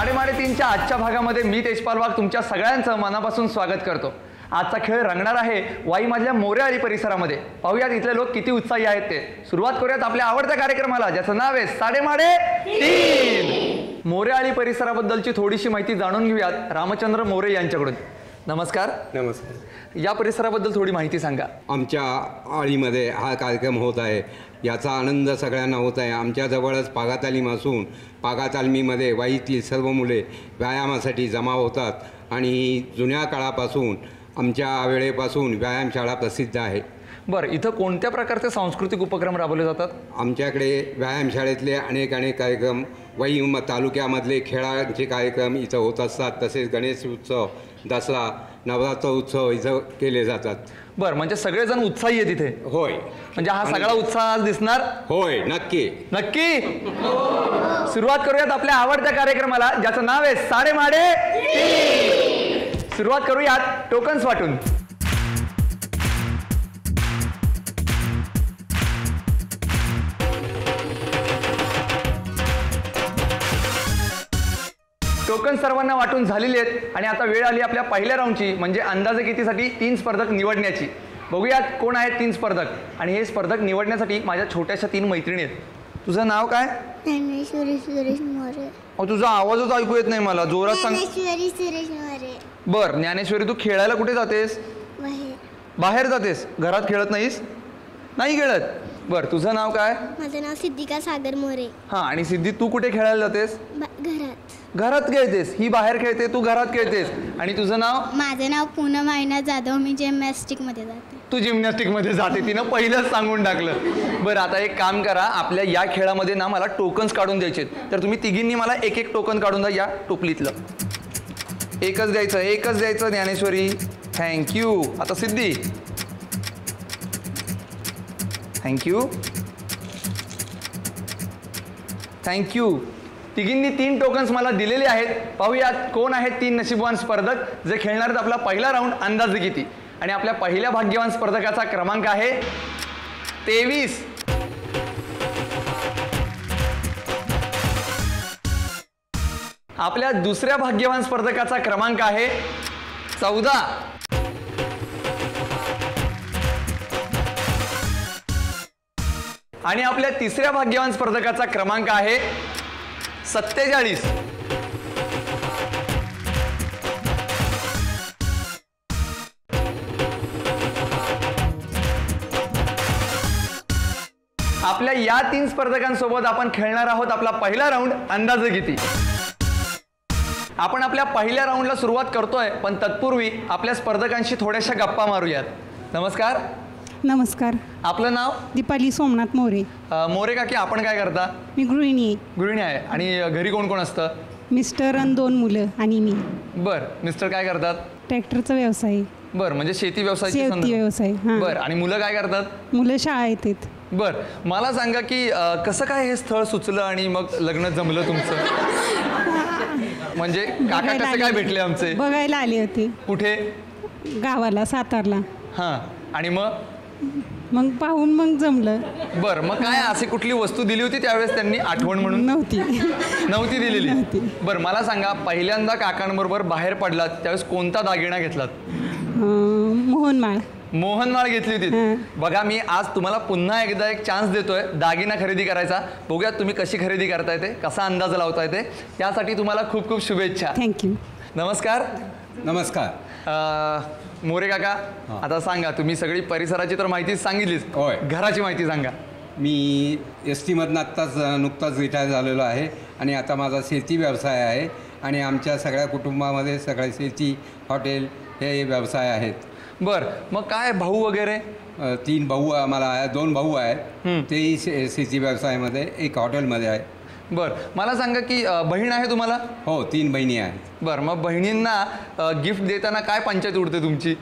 3:30च्या आजच्या भागामध्ये मी तेजपाल वाघ तुमच्या सगळ्यांचं मनापासून स्वागत करतो। आजचा खेळ रंगणार आहे वाईमधल्या मोरेआळी परिसरामध्ये। पाहूयात इथले लोक किती उत्साही आहेत ते। सुरुवात करूयात आपल्या आवडत्या कार्यक्रमाला ज्याचं नाव आहे 3:30। मोरेआळी परिसराबद्दलची थोडीशी माहिती जाणून घेऊयात रामचंद्र मोरे यांच्याकडून। नमस्कार। नमस्कार। या परिसराबद्दल थोडी माहिती सांगा। आमच्या आळीमध्ये हा कार्यक्रम होत आहे, याचा आनंद सगळ्यांना होत आहे। आमच्या जवळच पागा तालीम असून पागा तालमीमध्ये वाईतील सर्व मुले व्यायामासाठी जमा होतात आणि जुन्या काळापासून आमच्या वेळेपासून व्यायामशाळा प्रसिद्ध आहे। बरं, इथं कोणत्या प्रकारचे सांस्कृतिक उपक्रम राबवले जातात? आमच्याकडे व्यायामशाळेतले अनेक कार्यक्रम, वाई तालुक्यामधले खेळांचे कार्यक्रम इथं होत असतात। तसेच गणेश उत्सव, दसरा, नवरात्र उत्सव इथं केले जातात। बरं, म्हणजे सगळेजण उत्साही आहेत इथे? होय। म्हणजे हा सगळा उत्साह आज दिसणार? होय, नक्की नक्की। सुरुवात करूयात आपल्या आवडत्या कार्यक्रमाला ज्याचं नाव आहे 3:30। सुरुवात करूयात टोकन्स वाटून। टोकन सर्वांना वाटून झालेली आहेत आणि आता वेळ आली आपल्या पहिल्या राऊंडची, म्हणजे अंदाजे कितीसाठी 3 स्पर्धक निवडण्याची। बघूयात कोण आहेत 3 स्पर्धक आणि हे स्पर्धक निवडण्यासाठी माझ्या छोट्याशा 3 मैत्रिणी आहेत। तुझं नाव काय? ज्ञानेश्वरी सुरेश मोरे। तुझा आवाजच ऐकू येत नाही मला, जोरात सांग। ज्ञानेश्वरी सुरेश मोरे। बर, ज्ञानेश्वरी तू खेळायला कुठे जातेस? बाहेर जातेस? घरात खेळत नाहीस? नाही खेळत? बर, तुझं नाव काय? माझं नाव सिद्धिका सागर मोरे। हां, आणि सिद्धी तू कुठे खेळायला जातेस? घरात। घरात खेळतेस? ही बाहेर खेळते, तू घरात खेळतेस। आणि तुझं नाव? माझं नाव पूनम आयना जाधव, मी जिमनॅस्टिक मध्ये जाते। तू जिमनॅस्टिक मध्ये जाते, तिनं पहिलंच सांगून टाकलं। बरं, आता एक काम करा, आपल्या या खेळामध्ये ना मला टोकन्स काढून द्यायचे, तर तुम्ही तिघींनी मला एक एक टोकन काढून द्या या टोपलीतलं। एकच द्यायचं ज्ञानेश्वरी, थँक्यू। आता सिद्धी, थँक्यू। तिघींनी 3 टोकन्स मला दिलेले आहेत। पाहूयात कोण आहेत 3 नशीबवान स्पर्धक जे खेळणार आहेत आपला पहिला राऊंड अंदाजे किती। आणि आपल्या पहिल्या भाग्यवान स्पर्धकाचा क्रमांक आहे 23। आपल्या दुसऱ्या भाग्यवान स्पर्धकाचा क्रमांक आहे 14। आणि आपल्या तिसऱ्या भाग्यवान स्पर्धकाचा क्रमांक आहे 47। आपल्या या 3 स्पर्धकांसोबत आपण खेळणार आहोत आपला पहिला राऊंड अंदाजे किती। आपण आपल्या पहिल्या राऊंडला सुरुवात करतोय, पण तत्पूर्वी आपल्या स्पर्धकांशी थोड्याशा गप्पा मारूयात। नमस्कार। नमस्कार। आपलं नाव? दीपाली सोमनाथ मोरे। मोरे काकी, आपण काय करता? मी गृहिणी आहे। गृहिणी आहे। आणि घरी कोण कोण असतं? मिस्टर आणि 2 मुलं आणि मी। बर, मिस्टर काय करतात? ट्रॅक्टरचा व्यवसाय। बर, म्हणजे शेती व्यवसाय? शेती व्यवसाय। बर, आणि मुलं काय करतात? मुलं शाळा येतात। बर, मला सांगा की कसं काय हे स्थळ सुचलं आणि मग लग्न जमलं तुमचं? म्हणजे काका कसे काय भेटले आमचे? बघायला आले होते। कुठे? गावाला, सातारला। हां, आणि मग पाहून मग जमलं। बर, मग काय अशी कुठली वस्तू दिली होती त्यावेळेस त्यांनी आठवण म्हणून? नव्हती दिलेली? बर, मला सांगा पहिल्यांदा काकांबरोबर बाहेर पडलात त्यावेळेस कोणता दागिना घेतलात? मोहनमाळ घेतली होती। बघा, मी आज तुम्हाला पुन्हा एकदा एक चान्स देतोय दागिना खरेदी करायचा। बघूयात तुम्ही कशी खरेदी करता येते, कसा अंदाज लावता येते। त्यासाठी तुम्हाला खूप खूप शुभेच्छा। थँक्यू। नमस्कार। मोरे काका, आता सांगा, तुम्ही सगळी परिसराची तर माहिती सांगितलीच, होय, घराची माहिती सांगा। मी एस टीमधनं नुकताच रिटायर झालेलो आहे आणि आता माझा शेती व्यवसाय आहे आणि आमच्या सगळ्या कुटुंबामध्ये सगळ्या शेती, हॉटेल हे व्यवसाय आहेत। बर, मग काय भाऊ वगैरे? 3 भाऊ आम्हाला आहे, 2 भाऊ आहेत, तेही शेती व्यवसायामध्ये, एक हॉटेलमध्ये आहे। बर, मला सांगा की बहीण आहे तुम्हाला? हो, 3 बहिणी आहेत। बर, मग बहिणींना गिफ्ट देताना काय पंचायत उडते तुमची?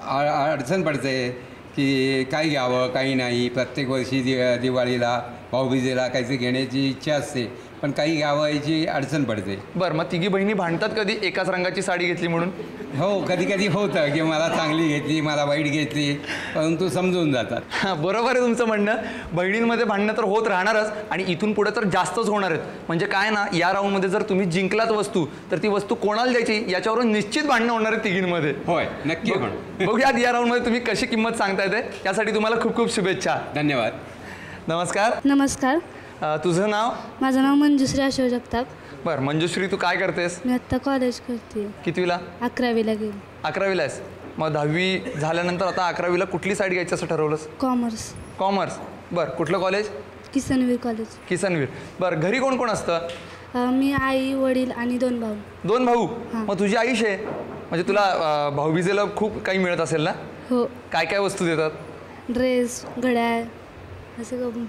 अडचण पडते की काय घ्यावं काही नाही। प्रत्येक वर्षी दिवाळीला, भाऊबीजेला काहीतरी घेण्याची इच्छा असते, पण काही घ्यावं याची अडचण पडते। बरं, मग तिघी बहिणी भांडतात कधी एकाच रंगाची साडी घेतली म्हणून? हो, कधी कधी होतं की मला चांगली घेतली, मला वाईट घेतली, परंतु समजून जातात. हां, बरोबर आहे तुमचं म्हणणं. बहिणींमध्ये भांडणं तर होत राहणारच आणि इथून पुढे तर जास्तच होणार आहेत. म्हणजे काय ना, या राऊंडमध्ये जर तुम्ही जिंकलात वस्तू तर ती वस्तू कोणाला द्यायची याच्यावरून निश्चित भांडणं होणार आहेत तिघींमध्ये. होय, नक्की पण. बघूयात या राऊंडमध्ये तुम्ही कशी किंमत सांगता येते. त्यासाठी तुम्हाला खूप खूप शुभेच्छा. धन्यवाद. नमस्कार. नमस्कार, तुझं नाव? माझं नाव मंजुश्री अशोक जगताप. बरं मंजुश्री, तू काय करतेस? मी आत्ता कॉलेज करते, कितवीला? 11वीला गेली. 11वीला आहेस. मग 10वी झाल्यानंतर आता 11वीला कुठली साईड घ्यायचं असं ठरवलंस? Commerce, commerce. बरं, कुठलं कॉलेज? किसनवीर कॉलेज. किसनवीर. बरं, घरी कोण कोण असतं? मी, आई, वडील आणि 2 भाऊ. 2 भाऊ. हां. मग तुझी आईश आहे म्हणजे तुला भाऊबीजेला खूप काही मिळत असेल ना? हो, काय काय वस्तू देतात? ड्रेस, घड्याळ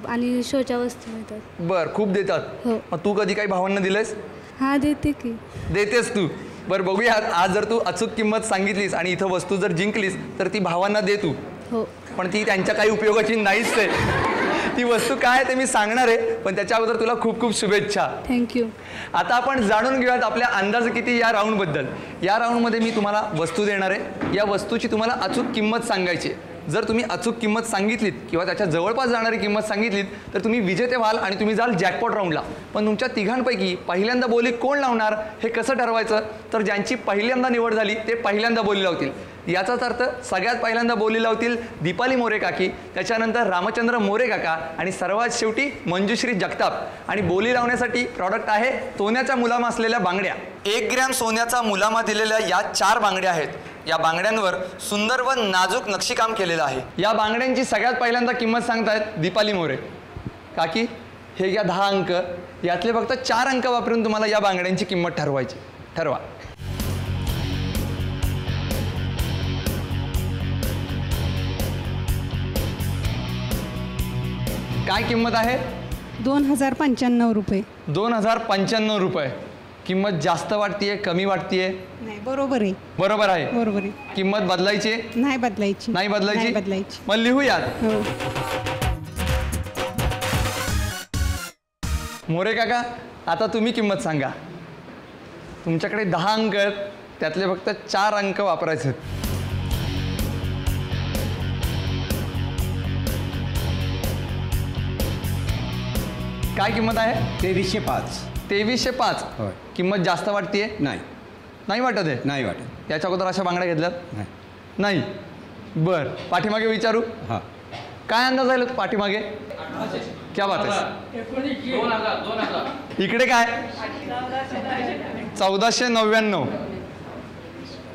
आणि शोच्या वस्तू मिळतात. बरं, खूप देतात. हो. मग तू कधी काही भावांना दिलंयस? हां, देते की. देतेस तू. बरं, बघूयात आज जर तू अचूक किंमत सांगितलीस आणि इथं वस्तू जर जिंकलीस तर ती भावांना दे तू. हो. पण ती त्यांच्या काही उपयोगाची नाहीच आहे. ती वस्तू काय ते मी सांगणार आहे, पण त्याच्या अगोदर तुला खूप खूप शुभेच्छा. थँक्यू. आता आपण जाणून घेऊयात आपल्या अंदाज किती या राऊंडबद्दल. या राऊंडमध्ये मी तुम्हाला वस्तू देणार आहे. या वस्तूची तुम्हाला अचूक किंमत सांगायची आहे. जर तुम्ही अचूक किंमत सांगितलीत किंवा त्याच्या जवळपास जाणारी किंमत सांगितलीत तर तुम्ही विजेते व्हाल आणि तुम्ही जाल जॅकपॉट राऊंडला. पण तुमच्या तिघांपैकी पहिल्यांदा बोली कोण लावणार हे कसं ठरवायचं? तर ज्यांची पहिल्यांदा निवड झाली ते पहिल्यांदा बोली लावतील. याचाच अर्थ सगळ्यात पहिल्यांदा बोली लावतील दीपाली मोरे काकी, त्याच्यानंतर रामचंद्र मोरे काका आणि सर्वात शेवटी मंजुश्री जगताप. आणि बोली लावण्यासाठी प्रॉडक्ट आहे सोन्याच्या मुलामा असलेल्या बांगड्या. 1 ग्रॅम सोन्याचा मुलामा दिलेल्या या 4 बांगड्या आहेत. या बांगड्यांवर सुंदर व नाजूक नक्षीकाम केलेलं आहे. या बांगड्यांची सगळ्यात पहिल्यांदा किंमत सांगतायत दीपाली मोरे काकी. हे घ्या 10 अंक. यातले फक्त 4 अंक वापरून तुम्हाला या बांगड्यांची किंमत ठरवायची. ठरवा. काय किंमत आहे? 2095 रुपये. 2095 रुपये. किंमत जास्त वाटतीये, कमी वाटतीये? नाही, बरोबर आहे. बरोबर आहे. बरोबर आहे. किंमत बदलायची? नाही बदलायची. नाही बदलायची? नाही बदलायची. मग लिहूयात. हो. मोरे काका, आता तुम्ही किंमत सांगा. तुमच्याकडे 10 अंक आहेत, त्यातले फक्त 4 अंक वापरायचे आहेत. काय किंमत आहे? 2305. 2305. होय. किंमत जास्त वाटतीये? नाही, नाही वाटत आहे? नाही वाटत. याच्या अगोदर अशा बांगड्या घेतल्यात? नाही. नाही. बर, पाठीमागे विचारू. हां. काय अंदाज आहे पाठीमागे? क्या बात आहे. इकडे काय? 1499.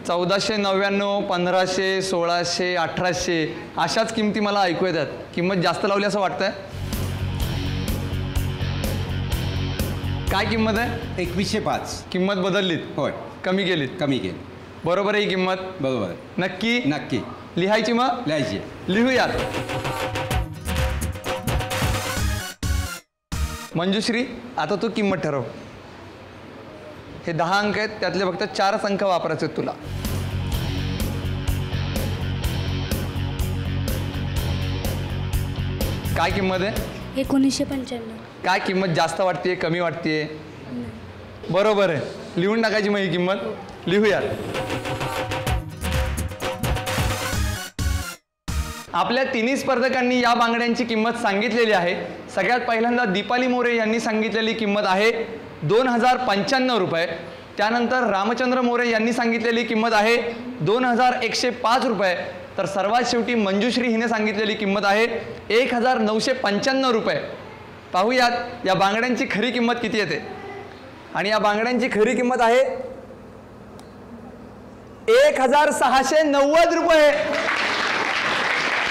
1499, 1500, 1600, 1800 अशाच किमती मला ऐकू येतात. किंमत जास्त लावली असं वाटतंय. काय किंमत आहे? 2105. किंमत बदललीत? होय, कमी केलीत? कमी केली. बरोबर आहे ही किंमत? बरोबर आहे. नक्की? नक्की लिहायची मग? लिहायची. लिहूयात. मंजुश्री, आता तू किंमत ठरव. हे 10 अंक आहेत, त्यातले फक्त 4 अंक वापरायचे आहेत तुला. काय किंमत आहे? 1995. काय किंमत जास्त वाटतेय, कमी वाटतेय? बरोबर आहे. लिहून टाकायची मग ही किंमत. लिहूयात. आपल्या तिन्ही स्पर्धकांनी या बांगड्यांची किंमत सांगितलेली आहे. सगळ्यात पहिल्यांदा दीपाली मोरे यांनी सांगितलेली किंमत आहे 2095 रुपये. त्यानंतर रामचंद्र मोरे यांनी सांगितलेली किंमत आहे 2105 रुपये. तर सर्वात शेवटी मंजुश्री हिने सांगितलेली किंमत आहे 1995 रुपये. पाहूयात या बांगड्यांची खरी किंमत किती येते. आणि या बांगड्यांची खरी किंमत आहे 1690 रुपये.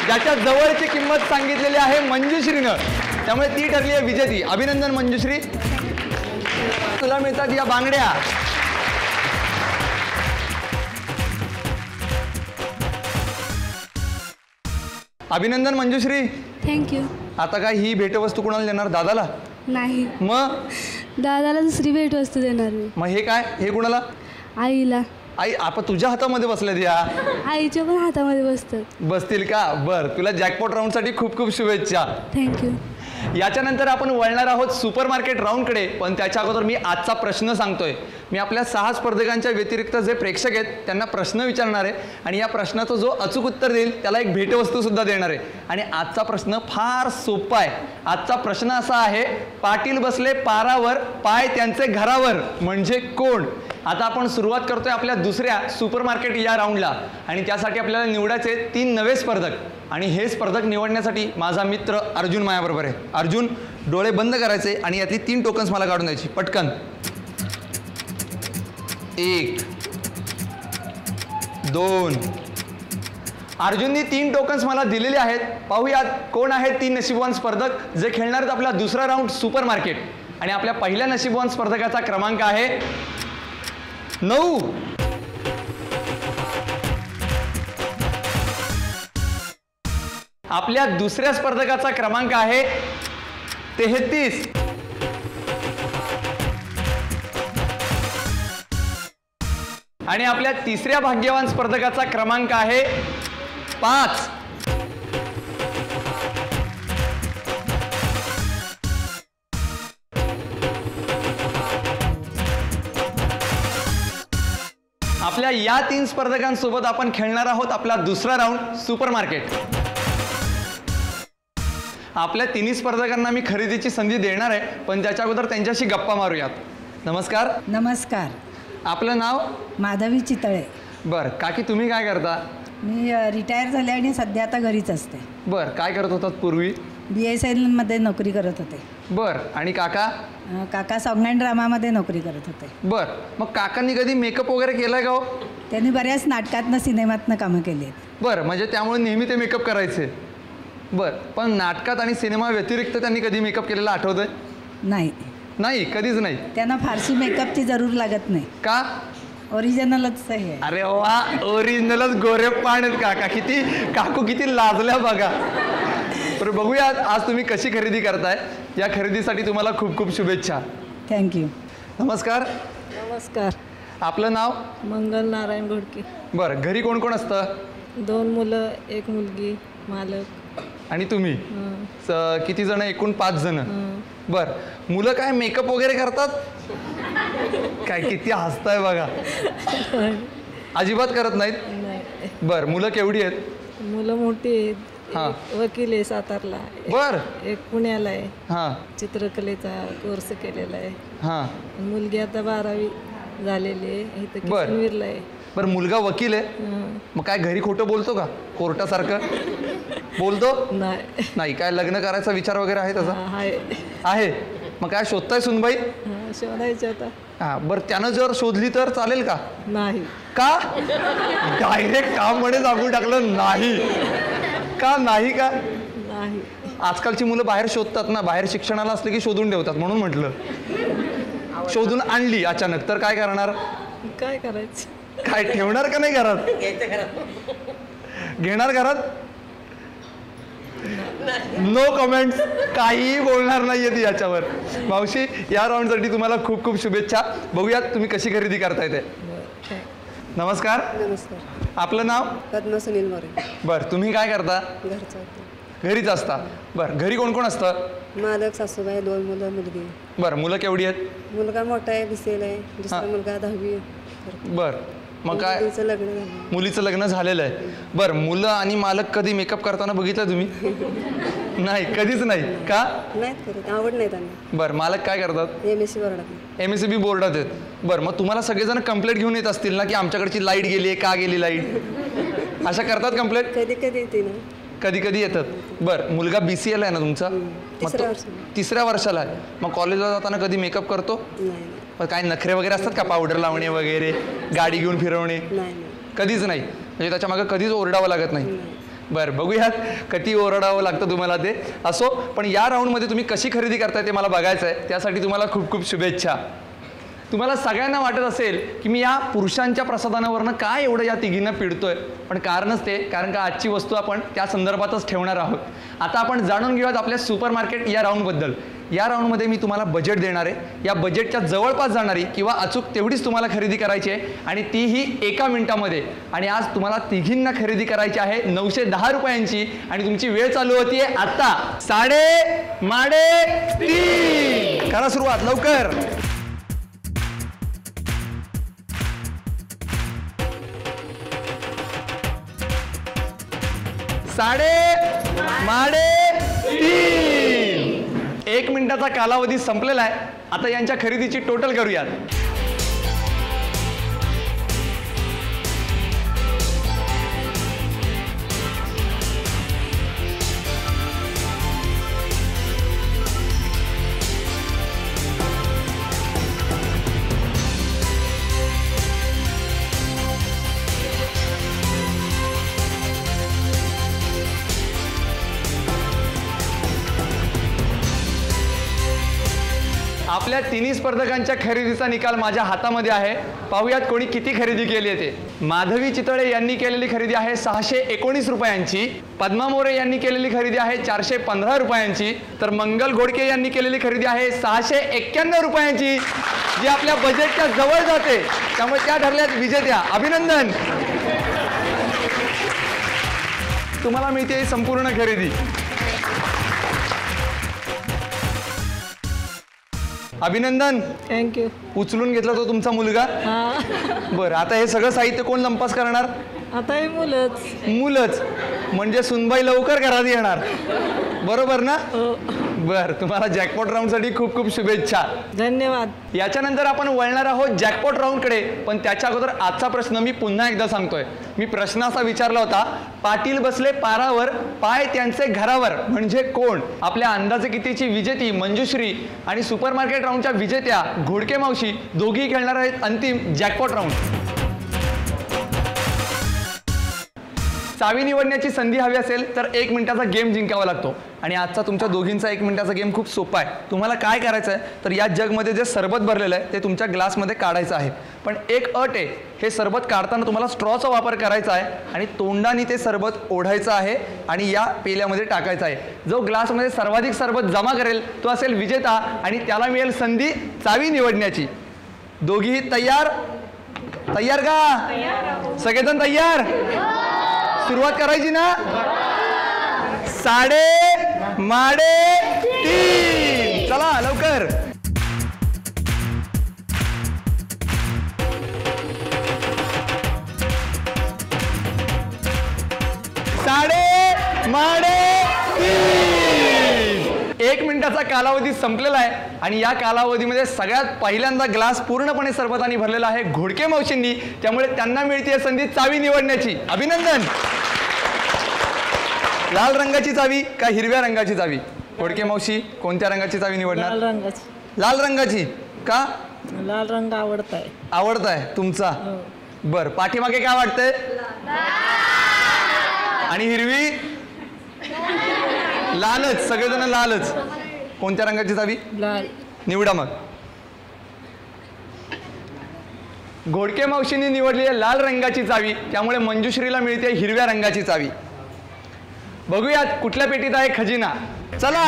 ज्याच्या जवळची किंमत सांगितलेली आहे मंजुश्रीनं, त्यामुळे ती ठरली आहे विजेती. अभिनंदन मंजुश्री, तुला मिळतात या बांगड्या. अभिनंदन मंजुश्री. थँक्यू. आता काय ही भेटवस्तू कोणाला देणार? दादाला? नाही, मग दादाला दुसरी भेटवस्तू देणार मी. मग हे काय? हे कुणाला? आईला. आई आपण तुझ्या हातामध्ये बसल्यात या. आईच्या पण हातामध्ये बसतात. बसतील का? बर, तुला जॅकपॉट राऊंडसाठी खूप खूप शुभेच्छा. थँक्यू. याच्यानंतर आपण वळणार आहोत सुपर मार्केट राऊंडकडे. पण त्याच्या अगोदर मी आजचा प्रश्न सांगतोय. मी आपल्या 6 स्पर्धकांच्या व्यतिरिक्त जे प्रेक्षक आहेत त्यांना प्रश्न विचारणार आहे आणि या प्रश्नाचं जो अचूक उत्तर देईल त्याला एक भेटवस्तूसुद्धा देणार आहे. आणि आजचा प्रश्न फार सोपा आहे. आजचा प्रश्न असा आहे, पाटील बसले पारावर, पाय त्यांचे घरावर, म्हणजे कोण? आता आपण सुरुवात करतोय आपल्या दुसऱ्या सुपर मार्केट या राऊंडला आणि त्यासाठी आपल्याला निवडायचे 3 नवे स्पर्धक. आणि हे स्पर्धक निवडण्यासाठी माझा मित्र अर्जुन माझ्याबरोबर आहे. अर्जुन, डोळे बंद करायचे आणि यातली 3 टोकन्स मला काढून द्यायची पटकन. 1 2. अर्जुननी 3 टोकन्स मला दिलेले आहेत. पाहूयात कोण आहेत 3 नशीबवान स्पर्धक जे खेळणार आहेत आपला दुसरा राऊंड सुपर मार्केट. आणि आपल्या पहिल्या नशीबवान स्पर्धकाचा क्रमांक आहे 9. आपल्या दुसऱ्या स्पर्धकाचा क्रमांक आहे 33. आणि आपल्या तिसऱ्या भाग्यवान स्पर्धकाचा क्रमांक आहे 5. आपल्या या 3 स्पर्धकांसोबत आपण खेळणार आहोत आपला दुसरा राऊंड सुपर मार्केट. आपल्या 3 स्पर्धकांना मी खरेदीची संधी देणार आहे, पण त्याच्या अगोदर त्यांच्याशी गप्पा मारूयात. नमस्कार. नमस्कार. आपलं नाव? माधवी चितळे. बरं काकी, तुम्ही काय करता? मी रिटायर झाले आणि सध्या आता घरीच असते. बरं, काय करत होतात पूर्वी? BSNL नोकरी करत होते. बरं, आणि काका? काका सॉंग अँड ड्रामामध्ये नोकरी करत होते. बरं, मग काकांनी कधी मेकअप वगैरे केलाय का हो? त्यांनी बऱ्याच नाटकातनं सिनेमातनं कामं केली आहेत. बरं, म्हणजे त्यामुळे नेहमी ते मेकअप करायचे. बरं, पण नाटकात आणि सिनेमा व्यतिरिक्त त्यांनी कधी मेकअप केलेला आठवतंय? नाही. नाही, कधीच नाही. त्यांना फारशी मेकअपची जरूर लागत नाही. का? ओरिजिनलच आहे. अरे वा, ओरिजिनलच गोरे पाण आहेत काका. किती काकू किती लाजल्या बघा. बरं, बघूयात आज तुम्ही कशी खरेदी करताय. या खरेदीसाठी तुम्हाला खूप खूप शुभेच्छा. थँक्यू. नमस्कार. नमस्कार. आपलं नाव? मंगल नारायण घोडके. बरं, घरी कोण कोण असतं? 2 मुलं, 1 मुलगी, मालक. आणि तुम्ही? किती जण? एकूण 5 जण. बरं, मुलं काय मेकअप वगैरे करतात? काय किती हसताय बघा. अजिबात करत नाहीत? नाही. बरं, मुलं केवढी आहेत? मुलं मोठी आहेत. हां. एक वकील आहे सातारला. बरं. एक पुण्याला आहे. हां चित्रकलेचा कोर्स केलेला आहे. हां. मुलगी आता 12वी झालेली आहे. इथं बरं. किशनवीरला आहे. बरं, मुलगा वकील आहे. मग काय घरी खोटं बोलतो का? कोर्टासारखं बोलतो? नाही. नाही. काय लग्न करायचा विचार वगैरे आहे त्याचा? आहे. आहे. मग काय शोधताय सुनबाई? शोधायचं आता. हां. बरं, त्यानं जर शोधली तर चालेल का? नाही. का? डायरेक्ट काममध्ये सांगून टाकलं नाही. का नाही? का नाही. आजकालची मुलं बाहेर शोधतात ना, बाहेर शिक्षणाला असले की शोधून ठेवतात, म्हणून म्हटलं. शोधून आणली अचानक तर काय करणार? काय करायचं? काय ठेवणार का नाही घरात? घेणार घरात? No comments. काहीही बोलणार नाहीये ती याच्यावर. मावशी, या राऊंडसाठी तुम्हाला खूप खूप शुभेच्छा. बघूयात तुम्ही कशी खरेदी करताय ते. नमस्कार. नमस्कार. आपलं नाव? पद्मा सुनील मोरे. बरं, तुम्ही काय करता? घरचं होतं. घरीच असता. बरं, घरी कोण कोण असतं? मालक, सासूबाई, 2 मुलं, मुलगी. बरं, मुलं केवढी आहेत? मुलगा मोठा आहे, BCL आहे. दुसरा मुलगा 10वी. बरं, मग काय? मुलीचं लग्न झालं. मुलीचं लग्न झालेलं आहे. बरं, मुलं आणि मालक कधी मेकअप करताना बघितलं तुम्ही? नाही, कधीच नाही. का? नाहीत करत, आवड नाही त्यांना. बरं, मालक काय करतात? MSc बोर्डात. MSCB बोर्डात आहेत. बरं, मग तुम्हाला सगळेजण कंप्लेंट घेऊन येत असतील ना की आमच्याकडची लाईट गेली आहे, का गेली लाईट? अशा करतात कंप्लेंट? कधी कधी येते ना. कधी कधी येतात. बरं, मुलगा BCL आहे ना तुमचा? मग तो 3ऱ्या वर्षाला आहे. मग कॉलेजला जाताना कधी मेकअप करतो? नाही. मग काय नखरे वगैरे असतात का? पावडर लावणे वगैरे, गाडी घेऊन फिरवणे? नाही. कधीच नाही. म्हणजे त्याच्या मागे कधीच ओरडावं लागत नाही. बरं, बघूयात किती ओरडावं लागतं तुम्हाला ते. असो, पण या राऊंडमध्ये तुम्ही कशी खरेदी करताय ते मला बघायचं आहे. त्यासाठी तुम्हाला खूप खूप शुभेच्छा. तुम्हाला सगळ्यांना वाटत असेल की मी या पुरुषांच्या प्रसाधनावरनं काय एवढं या तिघींना पिडतोय, पण कारणच ते, कारण का आजची वस्तू आपण त्या संदर्भातच ठेवणार आहोत. आता आपण जाणून घेऊयात आपल्या सुपर मार्केट या राऊंडबद्दल. या राऊंडमध्ये मी तुम्हाला बजेट देणार आहे. या बजेटच्या जवळपास जाणारी किंवा अचूक तेवढीच तुम्हाला खरेदी करायची आहे आणि तीही 1 मिनिटामध्ये. आणि आज तुम्हाला तिघींना खरेदी करायची आहे 910 रुपयांची आणि तुमची वेळ चालू होतीये आता 3:30. करा सुरुवात लवकर. 3.5 1 मिनिटाचा कालावधी संपलेला आहे. आता यांच्या खरेदीची टोटल करूयात. आपल्या तिन्ही स्पर्धकांच्या खरेदीचा निकाल माझ्या हातामध्ये आहे. पाहूयात कोणी किती खरेदी केली आहे ते. माधवी चितळे यांनी केलेली खरेदी आहे 619 रुपयांची. पद्मा मोरे यांनी केलेली खरेदी आहे 415 रुपयांची. तर मंगल घोडके यांनी केलेली खरेदी आहे 691 रुपयांची, जी आपल्या बजेटच्या जवळ जाते. त्यामुळे त्या ठरल्यात विजेत्या. अभिनंदन. तुम्हाला मिळते ही संपूर्ण खरेदी. अभिनंदन. थँक्यू. उचलून घेतला तो तुमचा मुलगा. हां, बरं, आता हे सगळं साहित्य कोण लंपास करणार? आता हे मुलंच. म्हणजे सुनबाई लवकर घरात येणार, बरोबर ना? बरं, तुम्हाला जॅकपॉट राऊंडसाठी खूप खूप शुभेच्छा. धन्यवाद. याच्यानंतर आपण वळणार आहोत जॅकपॉट राऊंडकडे. पण त्याच्या अगोदर आजचा प्रश्न मी पुन्हा एकदा सांगतोय. मी प्रश्न असा विचारला होता, पाटील बसले पारावर, पाय त्यांचे घरावर म्हणजे कोण? आपल्या अंदाजे कितीची विजेती मंजुश्री आणि सुपरमार्केट राऊंडच्या विजेत्या घोडके मावशी दोघी खेळणार आहेत अंतिम जॅकपॉट राऊंड. चावी निवडण्याची संधी हवी असेल तर 1 मिनिटाचा गेम जिंकावा लागतो. आणि आजचा तुमच्या दोघींचा 1 मिनिटाचा गेम खूप सोपा आहे. तुम्हाला काय करायचं आहे तर या जगमध्ये जे सरबत भरलेलं आहे ते तुमच्या ग्लासमध्ये काढायचं आहे. पण एक अट आहे, हे सरबत काढताना तुम्हाला स्ट्रॉचा वापर करायचा आहे आणि तोंडाने ते सरबत ओढायचं आहे आणि या पेल्यामध्ये टाकायचं आहे. जो ग्लासमध्ये सर्वाधिक सरबत जमा करेल तो असेल विजेता आणि त्याला मिळेल संधी चावी निवडण्याची. दोघीही तयार? तयार का? सगळेजण तयार? सुरुवात करायची ना? 3.5 चला लवकर. एक मिनिटाचा कालावधी संपलेला आहे आणि या कालावधीमध्ये सगळ्यात पहिल्यांदा ग्लास पूर्णपणे सरबताने भरलेला आहे घोडके मावशींनी. त्यामुळे त्यांना मिळते संधी चावी निवडण्याची. अभिनंदन. लाल रंगाची चावी का हिरव्या रंगाची चावी? घोडके मावशी कोणत्या रंगाची चावी निवडणार? लाल रंगाची. लाल रंगाची का? लाल रंग आवडताय. आवडताय तुमचा? बर, पाठीमागे काय वाटतंय? आणि हिरवी? लालच. सगळेजण लालच. कोणत्या रंगाची चावी? लाल. निवडा मग. घोडके मावशींनी निवडली आहे लाल रंगाची चावी. त्यामुळे मंजुश्रीला मिळते हिरव्या रंगाची चावी. बघूयात कुठल्या पेटीत आहे खजिना. चला.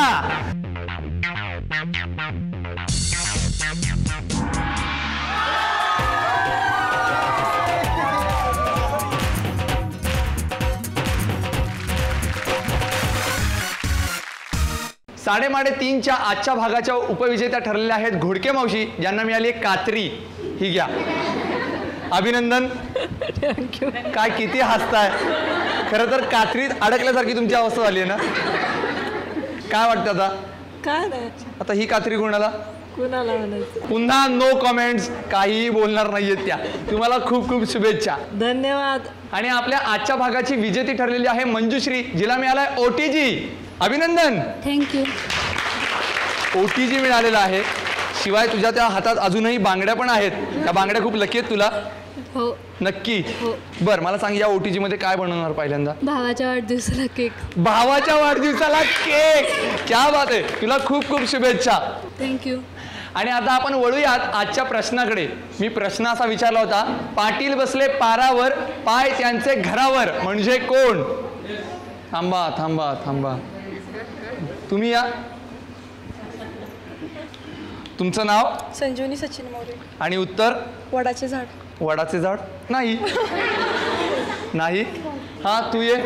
साडेमाडे 3च्या आजच्या भागाच्या उपविजेत्या ठरलेल्या आहेत घोडके मावशी, ज्यांना मिळाली आहे कात्री. ही घ्या. अभिनंदन. काय किती हसताय. खरं तर कात्रीत अडकल्यासारखी तुमची अवस्था झाली आहे ना? काय वाटतं आता? काय नाही. आता ही कात्री कोणाला? कुणाला म्हणायचं? पुन्हा नो कमेंट्स. काहीही बोलणार नाहीयेत त्या. तुम्हाला खूप खूप शुभेच्छा. धन्यवाद. आणि आपल्या आजच्या भागाची विजेती ठरलेली आहे मंजुश्री, जिला मिळालाय OTG. अभिनंदन. थँक्यू. OTG मिळालेला आहे. शिवाय तुझ्या त्या हातात अजूनही बांगड्या पण आहेत. त्या बांगड्या खूप लकी आहेत तुला. हो. नक्की? हो. बर, मला सांग या OTG मध्ये काय बनवणार पहिल्यांदा? भावाच्या वाढदिवसाला केक. भावाच्या वाढदिवसाला केक. क्या बात आहे. तुला खूप खूप शुभेच्छा. थँक्यू. आणि आता आपण वळूयात आजच्या प्रश्नाकडे. मी प्रश्न असा विचारला होता, पाटील बसले पारावर, पाय त्यांचे घरावर म्हणजे कोण? थांबा थांबा थांबा. तुम्ही या. तुमचं नाव? संजीवनी सचिन मोरे. आणि उत्तर? वडाचे झाड. वडाचे झाड नाही. नाही. हा तू ये.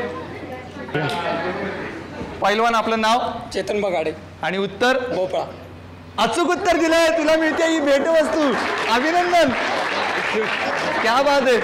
पहिलवान आपलं नाव? चेतन बगाडे. आणि उत्तर? भोपळा. अचूक उत्तर दिलंय. तुला मिळते ही भेटवस्तू. अभिनंदन. क्या बात आहे.